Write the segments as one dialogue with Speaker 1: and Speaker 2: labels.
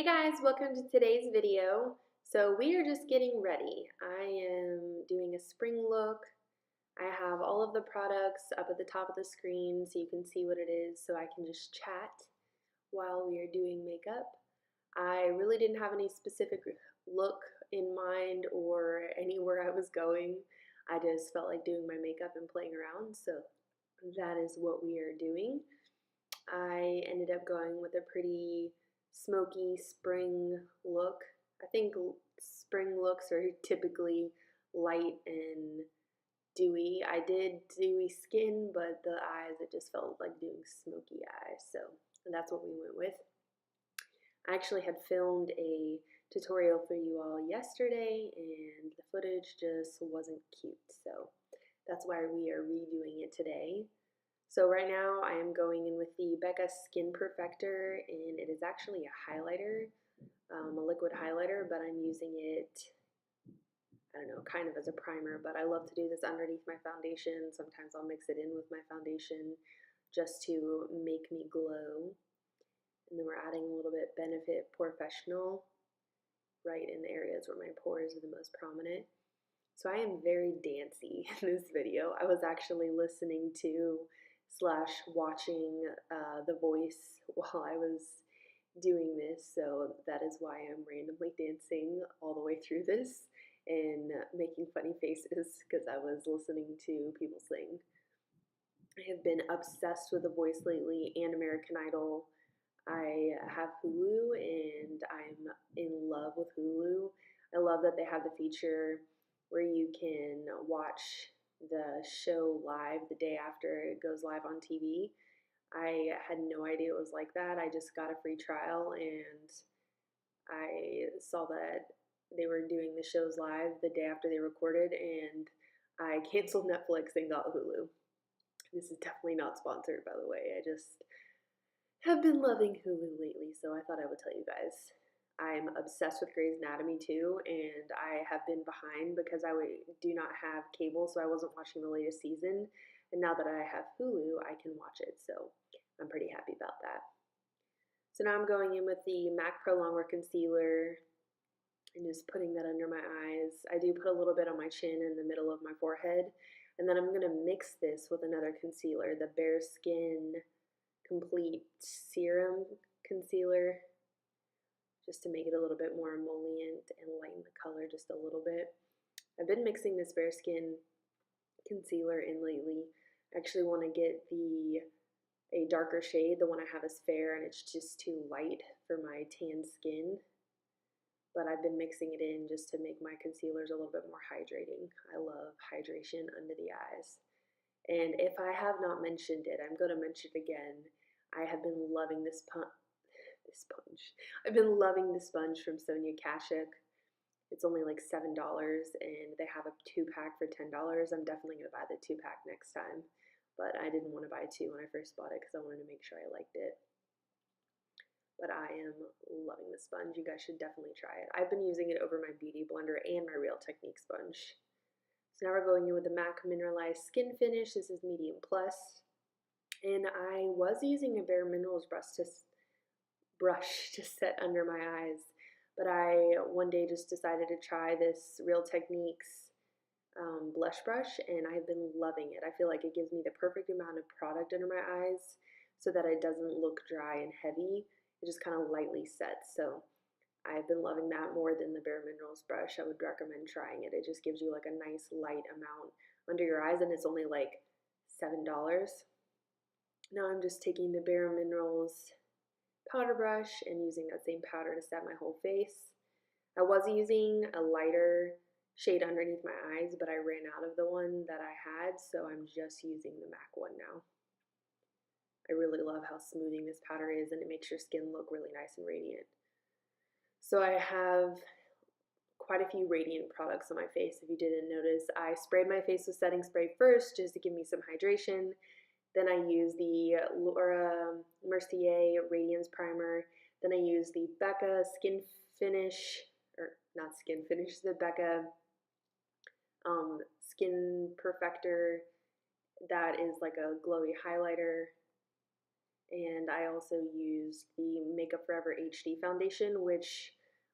Speaker 1: Hey guys, welcome to today's video. So we are just getting ready. I am doing a spring look. I have all of the products up at the top of the screen so you can see what it is so I can just chat while we are doing makeup. I really didn't have any specific look in mind or anywhere I was going. I just felt like doing my makeup and playing around, so that is what we are doing. I ended up going with a pretty smoky spring look. I think spring looks are typically light and dewy. I did dewy skin, but the eyes, it just felt like doing smoky eyes, so that's what we went with. I actually had filmed a tutorial for you all yesterday, and the footage just wasn't cute, so that's why we are redoing it today. So right now I am going in with the Becca Skin Perfector, and it is actually a highlighter, a liquid highlighter, but I'm using it, I don't know, kind of as a primer, but I love to do this underneath my foundation. Sometimes I'll mix it in with my foundation just to make me glow. And then we're adding a little bit Benefit Porefessional right in the areas where my pores are the most prominent. So I am very dancey in this video. I was actually listening to / watching The Voice while I was doing this, so that is why I'm randomly dancing all the way through this and making funny faces because I was listening to people sing. I have been obsessed with The Voice lately and American Idol. I have Hulu and I'm in love with Hulu. I love that they have the feature where you can watch the show live the day after it goes live on TV. I had no idea it was like that. I just got a free trial and I saw that they were doing the shows live the day after they recorded, and I canceled Netflix and got Hulu. This is definitely not sponsored, by the way. I just have been loving Hulu lately, so I thought I would tell you guys. I'm obsessed with Grey's Anatomy too, and I have been behind because I do not have cable, so I wasn't watching the latest season. And now that I have Hulu, I can watch it, so I'm pretty happy about that. So now I'm going in with the MAC Prolongwear Concealer and just putting that under my eyes. I do put a little bit on my chin in the middle of my forehead, and then I'm going to mix this with another concealer, the Bareskin Complete Serum Concealer, just to make it a little bit more emollient and lighten the color just a little bit. I've been mixing this Bareskin concealer in lately. I actually want to get a darker shade. The one I have is fair and it's just too light for my tan skin. But I've been mixing it in just to make my concealers a little bit more hydrating. I love hydration under the eyes. And if I have not mentioned it, I'm going to mention it again. I have been loving this sponge. I've been loving the sponge from Sonia Kashuk. It's only like $7 and they have a 2-pack for $10. I'm definitely going to buy the 2-pack next time. But I didn't want to buy 2 when I first bought it because I wanted to make sure I liked it. But I am loving the sponge. You guys should definitely try it. I've been using it over my Beauty Blender and my Real Technique sponge. So now we're going in with the MAC Mineralize Skinfinish. This is medium plus. And I was using a Bareminerals brush to set under my eyes, but I one day just decided to try this Real Techniques blush brush, and I've been loving it. I feel like it gives me the perfect amount of product under my eyes so that it doesn't look dry and heavy. It just kind of lightly sets, so I've been loving that more than the Bareminerals brush. I would recommend trying it. It just gives you like a nice light amount under your eyes, and it's only like $7. Now I'm just taking the Bareminerals powder brush and using that same powder to set my whole face. I was using a lighter shade underneath my eyes, but I ran out of the one that I had, so I'm just using the MAC one now. I really love how smoothing this powder is, and it makes your skin look really nice and radiant. So I have quite a few radiant products on my face. If you didn't notice, I sprayed my face with setting spray first just to give me some hydration. Then I use the Mercier Radiance Primer. Then I use the Becca Skinfinish, or not Skinfinish, the Becca Skin Perfector. That is like a glowy highlighter. And I also used the Makeup Forever HD foundation, which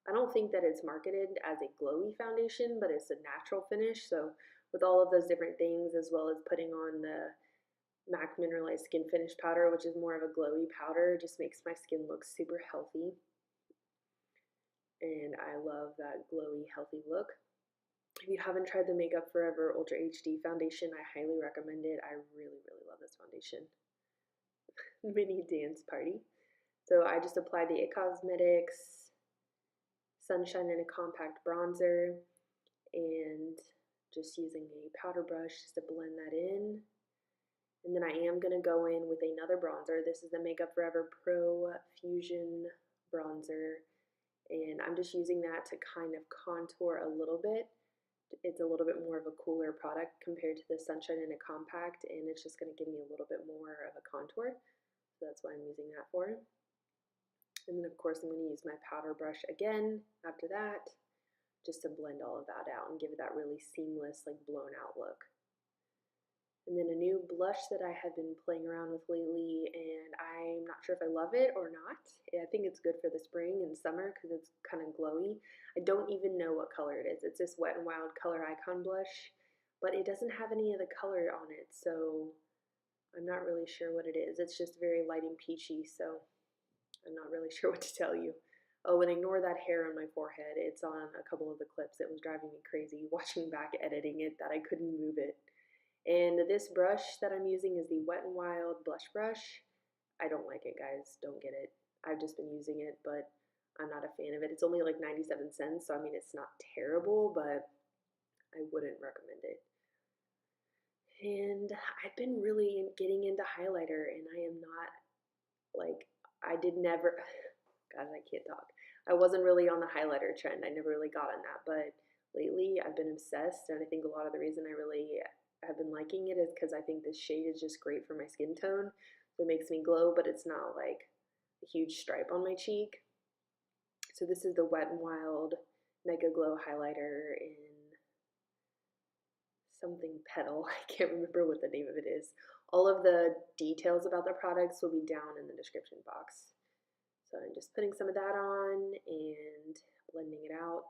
Speaker 1: I don't think that it's marketed as a glowy foundation, but it's a natural finish. So with all of those different things, as well as putting on the MAC Mineralize Skinfinish powder, which is more of a glowy powder, just makes my skin look super healthy. And I love that glowy, healthy look. If you haven't tried the Makeup Forever Ultra HD foundation, I highly recommend it. I really, really love this foundation. Mini dance party. So I just applied the ItCosmetics Sunshine in a Compact Bronzer, and just using a powder brush just to blend that in. And then I am going to go in with another bronzer. This is the Makeup Forever Pro Fusion Bronzer, and I'm just using that to kind of contour a little bit. It's a little bit more of a cooler product compared to the Sunshine in a Compact, and it's just going to give me a little bit more of a contour. So that's why I'm using that for. And then of course I'm going to use my powder brush again after that, just to blend all of that out and give it that really seamless, like blown out look. And then a new blush that I have been playing around with lately, and I'm not sure if I love it or not. I think it's good for the spring and summer because it's kind of glowy. I don't even know what color it is. It's this WetNWild Color Icon blush, but it doesn't have any of the color on it, so I'm not really sure what it is. It's just very light and peachy, so I'm not really sure what to tell you. Oh, and ignore that hair on my forehead. It's on a couple of the clips. It was driving me crazy watching back editing it that I couldn't move it. And this brush that I'm using is the WetNWild blush brush. I don't like it, guys. Don't get it. I've just been using it, but I'm not a fan of it. It's only like 97 cents, so I mean, it's not terrible, but I wouldn't recommend it. And I've been really getting into highlighter, and I am not, like, I did never, God, I can't talk. I wasn't really on the highlighter trend. I never really got on that, but lately I've been obsessed, and I think a lot of the reason I really have been liking it is because I think this shade is just great for my skin tone. So it makes me glow, but it's not like a huge stripe on my cheek. So this is the WetNWild Mega Glow Highlighter in something Petal. I can't remember what the name of it is. All of the details about the products will be down in the description box. So I'm just putting some of that on and blending it out.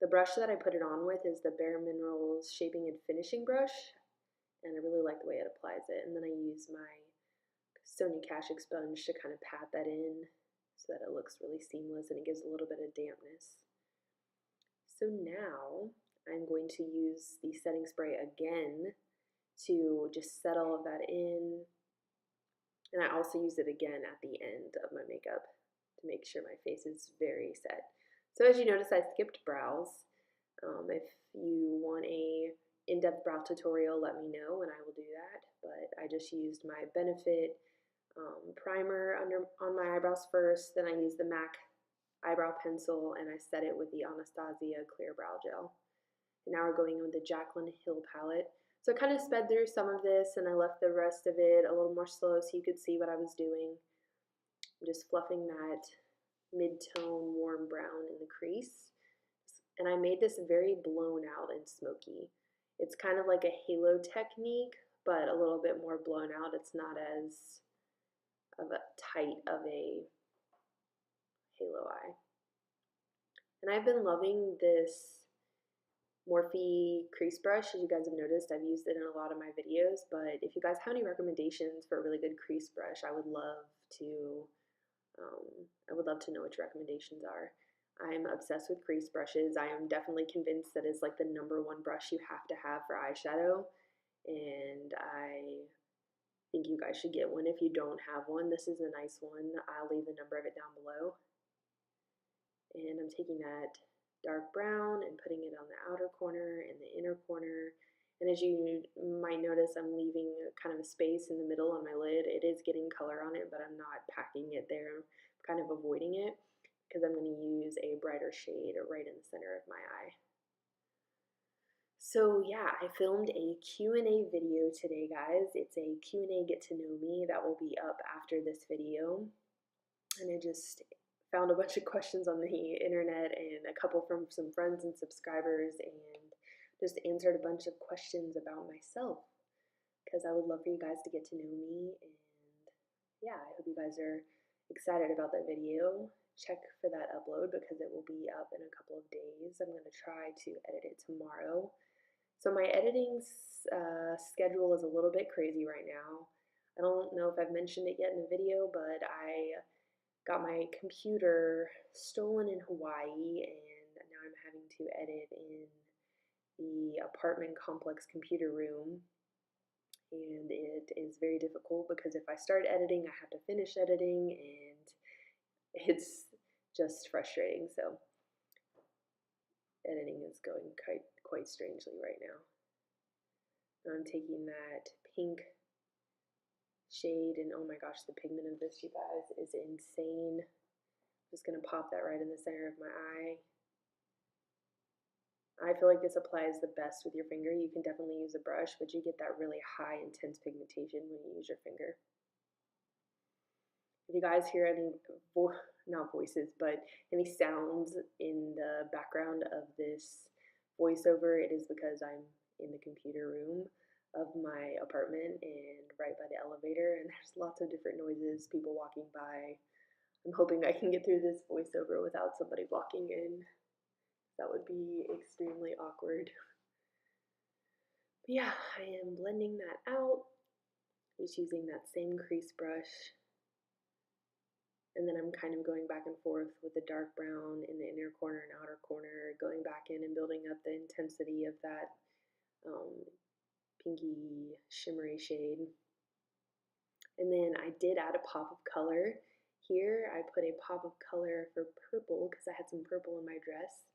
Speaker 1: The brush that I put it on with is the Bareminerals Shaping and Finishing Brush, and I really like the way it applies it. And then I use my Sonia Kashuk sponge to kind of pat that in so that it looks really seamless and it gives a little bit of dampness. So now I'm going to use the setting spray again to just set all of that in. And I also use it again at the end of my makeup to make sure my face is very set. So as you notice, I skipped brows. If you want a in-depth brow tutorial, let me know and I will do that. But I just used my Benefit primer on my eyebrows first. Then I used the MAC eyebrow pencil and I set it with the Anastasia Clear Brow Gel. And now we're going in with the Jaclyn Hill palette. So I kind of sped through some of this and I left the rest of it a little more slow so you could see what I was doing. I'm just fluffing that mid-tone warm brown in the crease. And I made this very blown out and smoky. It's kind of like a halo technique, but a little bit more blown out. It's not as of a tight of a halo eye. And I've been loving this Morphe crease brush. As you guys have noticed, I've used it in a lot of my videos, but if you guys have any recommendations for a really good crease brush, I would love to know what your recommendations are. I'm obsessed with crease brushes. I am definitely convinced that it's like the #1 brush you have to have for eyeshadow, and I think you guys should get one if you don't have one. This is a nice one. I'll leave the number of it down below. And I'm taking that dark brown and putting it on the outer corner and the inner corner. And as you might notice, I'm leaving kind of a space in the middle on my lid. It is getting color on it, but I'm not packing it there. I'm kind of avoiding it because I'm going to use a brighter shade right in the center of my eye. So yeah, I filmed a Q&A video today, guys. It's a Q&A get to know me that will be up after this video. And I just found a bunch of questions on the internet and a couple from some friends and subscribers and just answered a bunch of questions about myself because I would love for you guys to get to know me. And yeah, I hope you guys are excited about that video. Check for that upload because it will be up in a couple of days. I'm going to try to edit it tomorrow. So my editing schedule is a little bit crazy right now. I don't know if I've mentioned it yet in the video, but I got my computer stolen in Hawaii, and now I'm having to edit in the apartment complex computer room. And it is very difficult because if I start editing, I have to finish editing, and it's just frustrating. So editing is going quite strangely right now. I'm taking that pink shade, and oh my gosh, the pigment of this, you guys, is insane. I'm just going to pop that right in the center of my eye. I feel like this applies the best with your finger. You can definitely use a brush, but you get that really high, intense pigmentation when you use your finger. If you guys hear any, not voices, but any sounds in the background of this voiceover, it is because I'm in the computer room of my apartment and right by the elevator, and there's lots of different noises, people walking by. I'm hoping I can get through this voiceover without somebody walking in. That would be extremely awkward. But yeah, I am blending that out, just using that same crease brush. And then I'm kind of going back and forth with the dark brown in the inner corner and outer corner, going back in and building up the intensity of that pinky shimmery shade. And then I did add a pop of color. Here I put a pop of color for purple because I had some purple in my dress,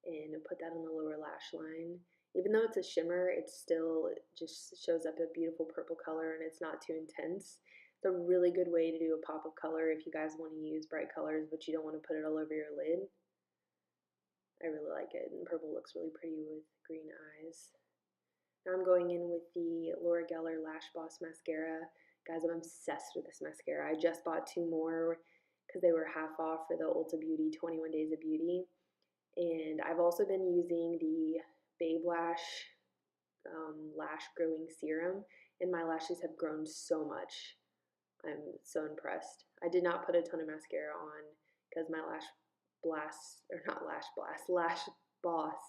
Speaker 1: and put that on the lower lash line. Even though it's a shimmer, it still just shows up a beautiful purple color, and it's not too intense. It's a really good way to do a pop of color if you guys want to use bright colors but you don't want to put it all over your lid. I really like it, and purple looks really pretty with green eyes. Now I'm going in with the Geller Lashboss mascara. Guys, I'm obsessed with this mascara. I just bought 2 more because they were half off for the Ulta Beauty 21 Days of Beauty. And I've also been using the Babe Lash lash growing serum, and my lashes have grown so much. I'm so impressed. I did not put a ton of mascara on because my lash boss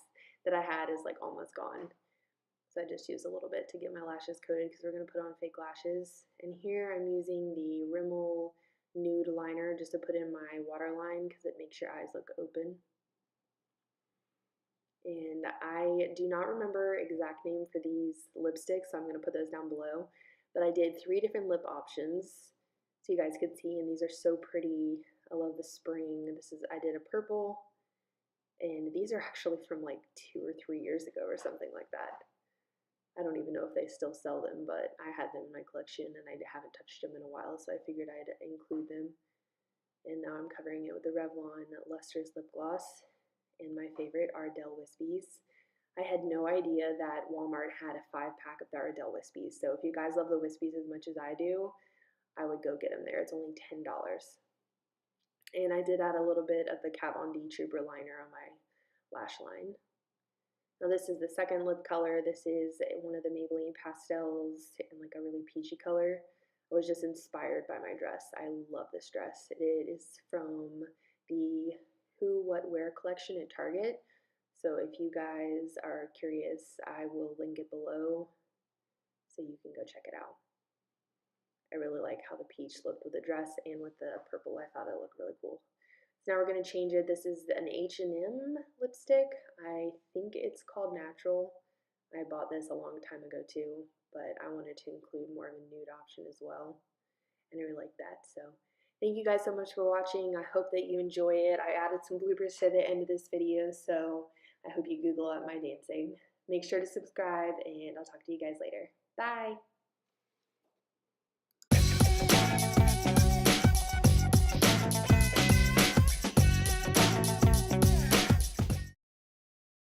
Speaker 1: that I had is like almost gone. So I just used a little bit to get my lashes coated because we're going to put on fake lashes. And here I'm using the Rimmel Nude Liner just to put in my waterline because it makes your eyes look open. And I do not remember exact name for these lipsticks, so I'm going to put those down below. But I did 3 different lip options so you guys could see, and these are so pretty. I love the spring. I did a purple, and these are actually from like 2 or 3 years ago or something like that. I don't even know if they still sell them, but I had them in my collection and I haven't touched them in a while, so I figured I'd include them. And now I'm covering it with the Revlon Lustrous Lip Gloss and my favorite Ardell Wispies. I had no idea that Walmart had a 5-pack of the Ardell Wispies, so if you guys love the Wispies as much as I do, I would go get them there. It's only $10. And I did add a little bit of the Kat Von D Trooper liner on my lash line. Now this is the second lip color. This is one of the Maybelline pastels in like a really peachy color. I was just inspired by my dress. I love this dress. It is from the Who What Wear collection at Target. So if you guys are curious, I will link it below so you can go check it out. I really like how the peach looked with the dress and with the purple. I thought it looked really cool. So now we're going to change it. This is an H&M lipstick. I think it's called Natural. I bought this a long time ago too, but I wanted to include more of a nude option as well. And I really like that. So thank you guys so much for watching. I hope that you enjoy it. I added some bloopers to the end of this video, so I hope you Google up my dancing. Make sure to subscribe, and I'll talk to you guys later. Bye!